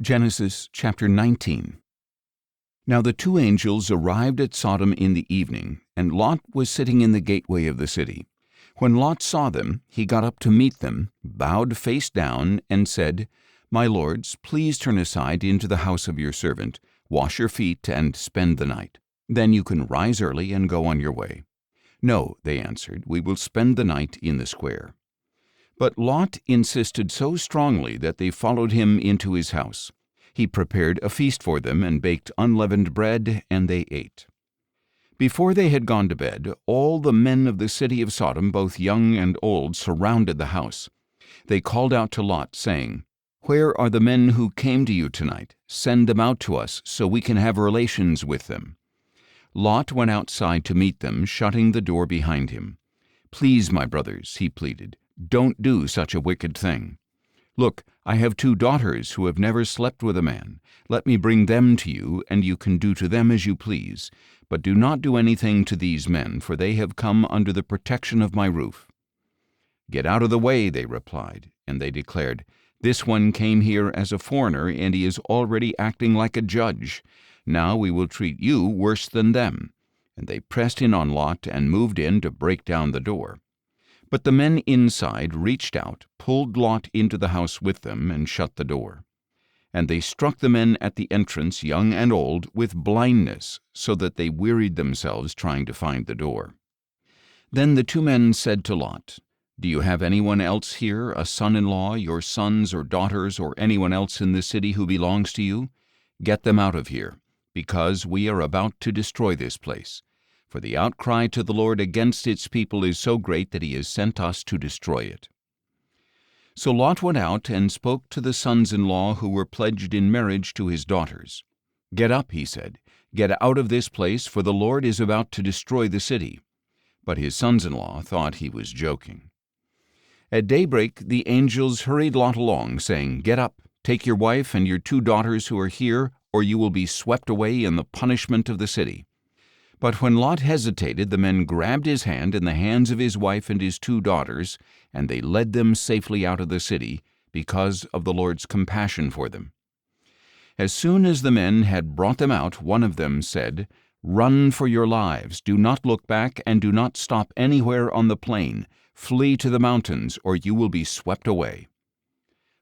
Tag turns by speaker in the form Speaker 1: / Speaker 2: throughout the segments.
Speaker 1: Genesis chapter 19. Now the two angels arrived at Sodom in the evening, and Lot was sitting in the gateway of the city. When Lot saw them, he got up to meet them, bowed face down, and said, "My lords, please turn aside into the house of your servant, wash your feet, and spend the night. Then you can rise early and go on your way." "No," they answered, "we will spend the night in the square." But Lot insisted so strongly that they followed him into his house. He prepared a feast for them and baked unleavened bread, and they ate. Before they had gone to bed, all the men of the city of Sodom, both young and old, surrounded the house. They called out to Lot, saying, "Where are the men who came to you tonight? Send them out to us, so we can have relations with them." Lot went outside to meet them, shutting the door behind him. "Please, my brothers," he pleaded, "don't do such a wicked thing. Look, I have 2 daughters who have never slept with a man. Let me bring them to you, and you can do to them as you please. But do not do anything to these men, for they have come under the protection of my roof." "Get out of the way," they replied, and they declared, "This one came here as a foreigner, and he is already acting like a judge. Now we will treat you worse than them." And they pressed in on Lot and moved in to break down the door. But the men inside reached out, pulled Lot into the house with them, and shut the door. And they struck the men at the entrance, young and old, with blindness, so that they wearied themselves trying to find the door. Then the 2 men said to Lot, "Do you have anyone else here, a son-in-law, your sons or daughters, or anyone else in the city who belongs to you? Get them out of here, because we are about to destroy this place. For the outcry to the Lord against its people is so great that he has sent us to destroy it." So Lot went out and spoke to the sons-in-law who were pledged in marriage to his daughters. "Get up," he said, "get out of this place, for the Lord is about to destroy the city." But his sons-in-law thought he was joking. At daybreak the angels hurried Lot along, saying, "Get up, take your wife and your 2 daughters who are here, or you will be swept away in the punishment of the city." But when Lot hesitated, the men grabbed his hand and the hands of his wife and his 2 daughters, and they led them safely out of the city, because of the Lord's compassion for them. As soon as the men had brought them out, one of them said, "Run for your lives, do not look back, and do not stop anywhere on the plain. Flee to the mountains, or you will be swept away."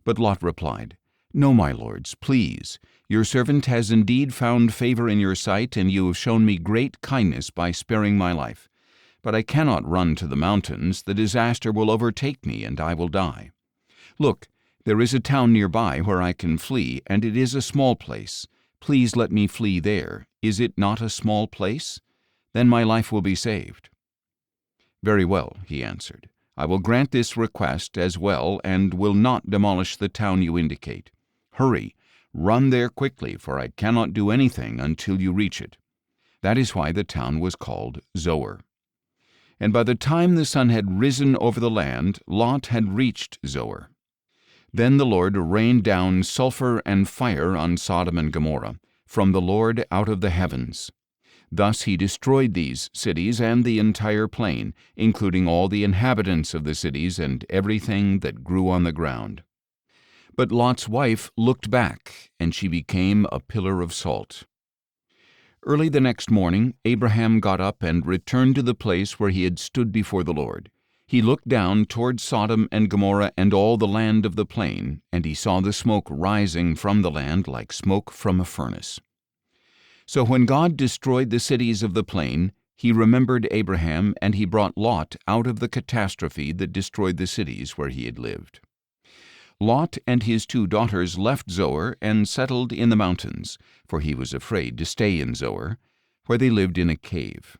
Speaker 1: But Lot replied, "No, my lords, please. Your servant has indeed found favor in your sight, and you have shown me great kindness by sparing my life. But I cannot run to the mountains. The disaster will overtake me, and I will die. Look, there is a town nearby where I can flee, and it is a small place. Please let me flee there. Is it not a small place? Then my life will be saved." "Very well," he answered. "I will grant this request as well, and will not demolish the town you indicate. Hurry, run there quickly, for I cannot do anything until you reach it." That is why the town was called Souer. And by the time the sun had risen over the land, Lot had reached Souer. Then the Lord rained down sulfur and fire on Sodom and Gomorrah, from the Lord out of the heavens. Thus he destroyed these cities and the entire plain, including all the inhabitants of the cities and everything that grew on the ground. But Lot's wife looked back, and she became a pillar of salt. Early the next morning, Abraham got up and returned to the place where he had stood before the Lord. He looked down toward Sodom and Gomorrah and all the land of the plain, and he saw the smoke rising from the land like smoke from a furnace. So when God destroyed the cities of the plain, he remembered Abraham, and he brought Lot out of the catastrophe that destroyed the cities where he had lived. Lot and his 2 daughters left Souer and settled in the mountains, for he was afraid to stay in Souer, where they lived in a cave.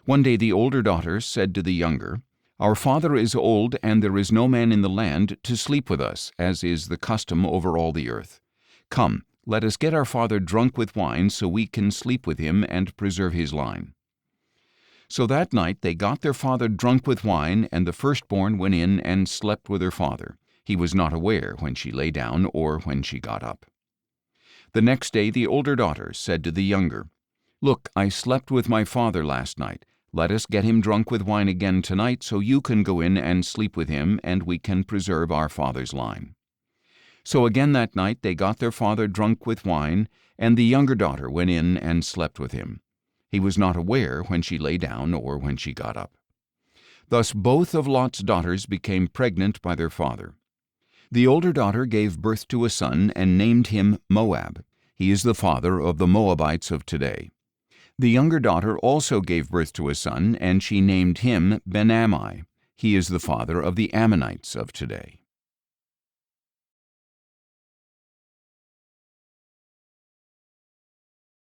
Speaker 1: One day the older daughter said to the younger, "Our father is old, and there is no man in the land to sleep with us, as is the custom over all the earth. Come, let us get our father drunk with wine, so we can sleep with him and preserve his line." So that night they got their father drunk with wine, and the firstborn went in and slept with her father. He was not aware when she lay down or when she got up. The next day the older daughter said to the younger, "Look, I slept with my father last night. Let us get him drunk with wine again tonight, so you can go in and sleep with him, and we can preserve our father's line." So again that night they got their father drunk with wine, and the younger daughter went in and slept with him. He was not aware when she lay down or when she got up. Thus both of Lot's daughters became pregnant by their father. The older daughter gave birth to a son and named him Moab. He is the father of the Moabites of today. The younger daughter also gave birth to a son, and she named him Ben-Ammi. He is the father of the Ammonites of today.